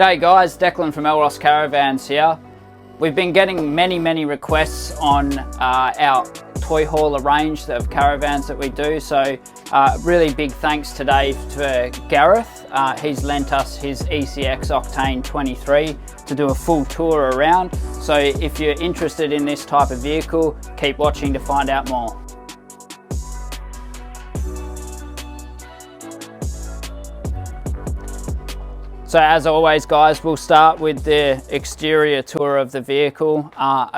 G'day guys, Declan from Caravans here. We've been getting many requests on our toy hauler range of caravans that we do, so really big thanks today to Gareth. He's lent us his ECX23 to do a full tour around, so if you're interested in this type of vehicle, keep watching to find out more. So as always guys, we'll start with the exterior tour of the vehicle.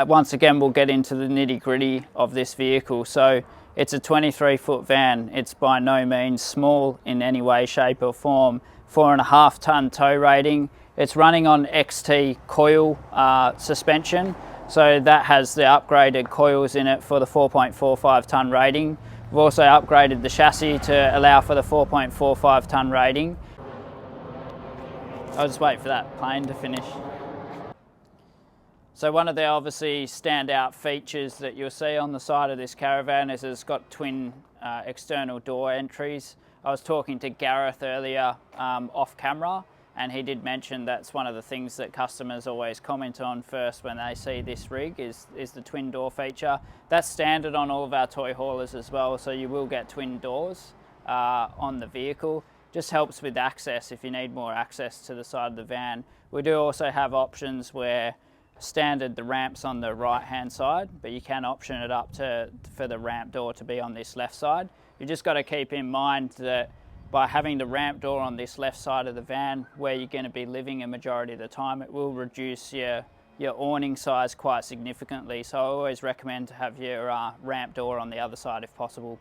Once again, we'll get into the nitty-gritty of this vehicle. So it's a 23-foot van. It's by no means small in any way, shape or form. 4.5 ton tow rating. It's running on XT coil suspension. So that has the upgraded coils in it for the 4.45 ton rating. We've also upgraded the chassis to allow for the 4.45 ton rating. I'll just wait for that plane to finish. So one of the obviously standout features that you'll see on the side of this caravan is it's got twin external door entries. I was talking to Gareth earlier off camera, and he did mention that's one of the things that customers always comment on first when they see this rig is the twin door feature. That's standard on all of our toy haulers as well, so you will get twin doors on the vehicle. Just helps with access if you need more access to the side of the van. We do also have options where standard the ramp's on the right hand side, but you can option it up for the ramp door to be on this left side. You just got to keep in mind that by having the ramp door on this left side of the van where you're going to be living a majority of the time, it will reduce your awning size quite significantly. So I always recommend to have your ramp door on the other side if possible.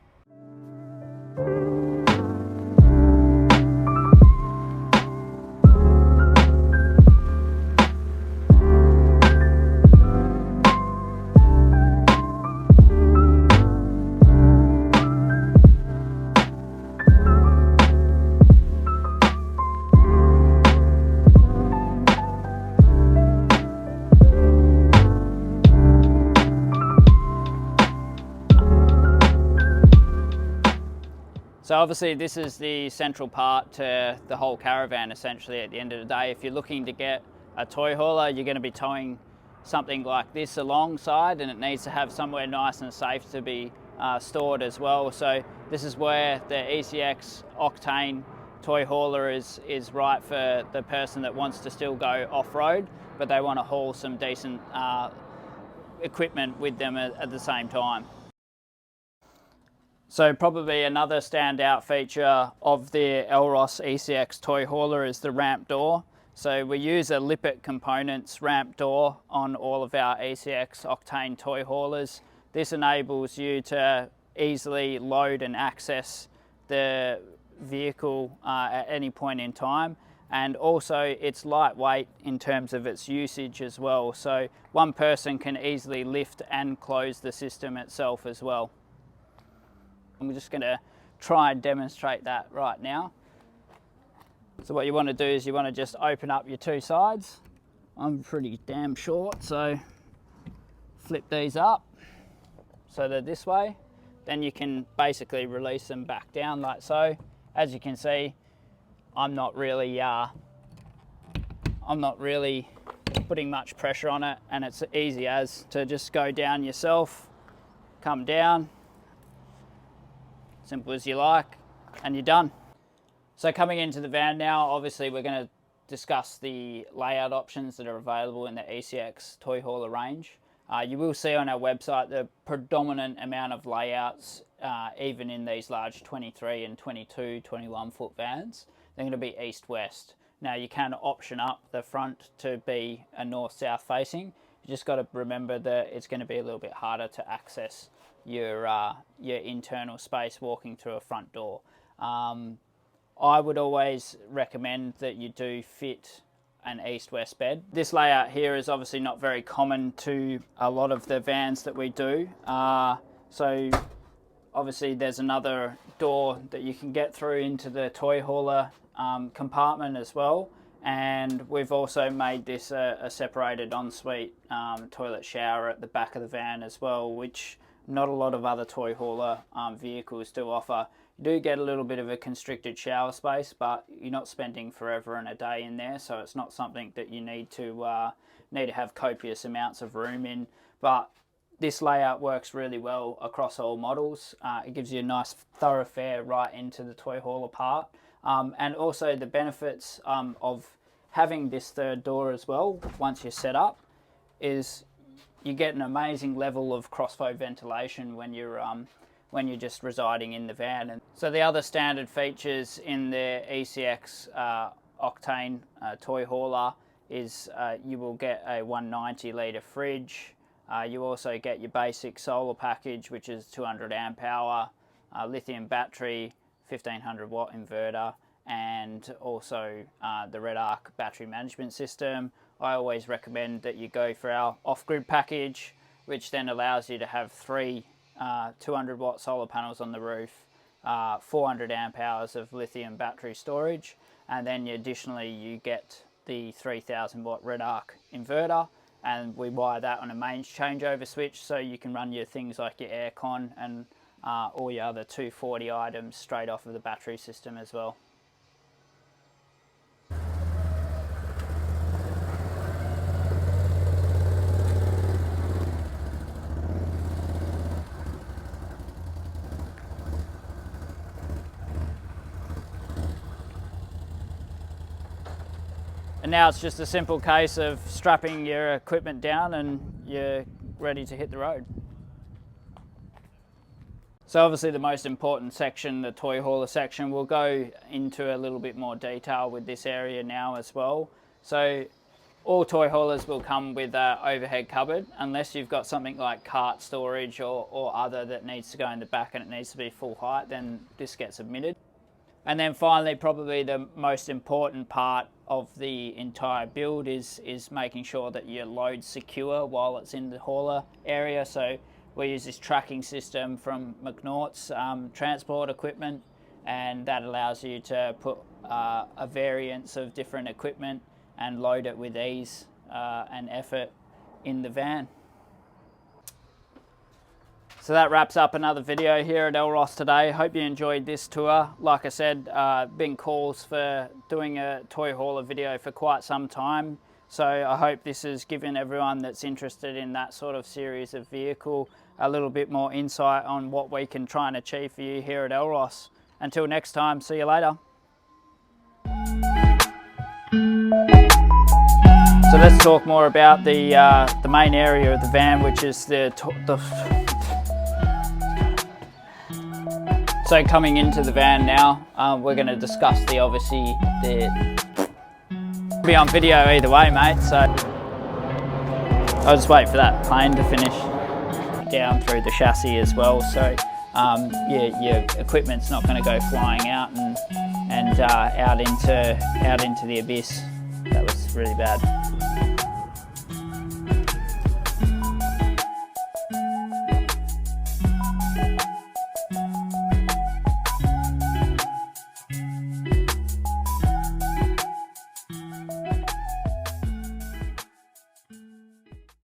So obviously this is the central part to the whole caravan essentially at the end of the day. If you're looking to get a toy hauler, you're going to be towing something like this alongside, and it needs to have somewhere nice and safe to be stored as well. So this is where the ECX Octane Toy Hauler is right for the person that wants to still go off-road, but they want to haul some decent equipment with them at the same time. So probably another standout feature of the Elros ECX Toy Hauler is the ramp door. So we use a Lippert Components ramp door on all of our ECX Octane Toy Haulers. This enables you to easily load and access the vehicle at any point in time. And also it's lightweight in terms of its usage as well. So one person can easily lift and close the system itself as well. I'm just going to try and demonstrate that right now. So what you want to do is you want to just open up your two sides. I'm pretty damn short, so flip these up so they're this way. Then you can basically release them back down like so. As you can see, I'm not really putting much pressure on it, and it's easy as to just go down yourself, come down. Simple as you like, and you're done. So coming into the van now, obviously we're going to discuss the layout options that are available in the ECX Toy Hauler range. You will see on our website the predominant amount of layouts, even in these large 23 and 22, 21 foot vans, they're going to be east-west. Now you can option up the front to be a north-south facing. You just got to remember that it's going to be a little bit harder to access your internal space walking through a front door. I would always recommend that you do fit an east-west bed. This layout here is obviously not very common to a lot of the vans that we do. So obviously there's another door that you can get through into the toy hauler compartment as well. And we've also made this a separated ensuite toilet shower at the back of the van as well, which not a lot of other toy hauler vehicles do offer. You do get a little bit of a constricted shower space, but you're not spending forever and a day in there, so it's not something that you need to have copious amounts of room in. But this layout works really well across all models. It gives you a nice thoroughfare right into the toy hauler part, and also the benefits of having this third door as well. Once you're set up, is you get an amazing level of crossflow ventilation when you're just residing in the van. And so the other standard features in the ECX Octane Toy Hauler is you will get a 190 litre fridge. You also get your basic solar package, which is 200 amp hour, lithium battery, 1500 watt inverter, and also the Red Arc battery management system. I always recommend that you go for our off-grid package, which then allows you to have 3 200 watt solar panels on the roof, 400 amp hours of lithium battery storage, and then additionally you get the 3000 watt Red Arc inverter, and we wire that on a mains changeover switch, so you can run your things like your aircon and all your other 240 items straight off of the battery system as well. And now it's just a simple case of strapping your equipment down and you're ready to hit the road. So obviously the most important section, the toy hauler section, we'll go into a little bit more detail with this area now as well. So all toy haulers will come with an overhead cupboard, unless you've got something like cart storage or other that needs to go in the back and it needs to be full height, then this gets omitted. And then finally, probably the most important part of the entire build is making sure that your load's secure while it's in the hauler area. So we use this tracking system from McNaught's transport equipment, and that allows you to put a variance of different equipment and load it with ease and effort in the van. So that wraps up another video here at Elros today. Hope you enjoyed this tour. Like I said, been calls for doing a toy hauler video for quite some time. So I hope this has given everyone that's interested in that sort of series of vehicle a little bit more insight on what we can try and achieve for you here at Elros. Until next time, see you later. So let's talk more about the main area of the van, which is So coming into the van now, we're going to discuss be on video either way, mate, so I'll just wait for that plane to finish down through the chassis as well, so yeah, your equipment's not going to go flying out and out into the abyss. That was really bad.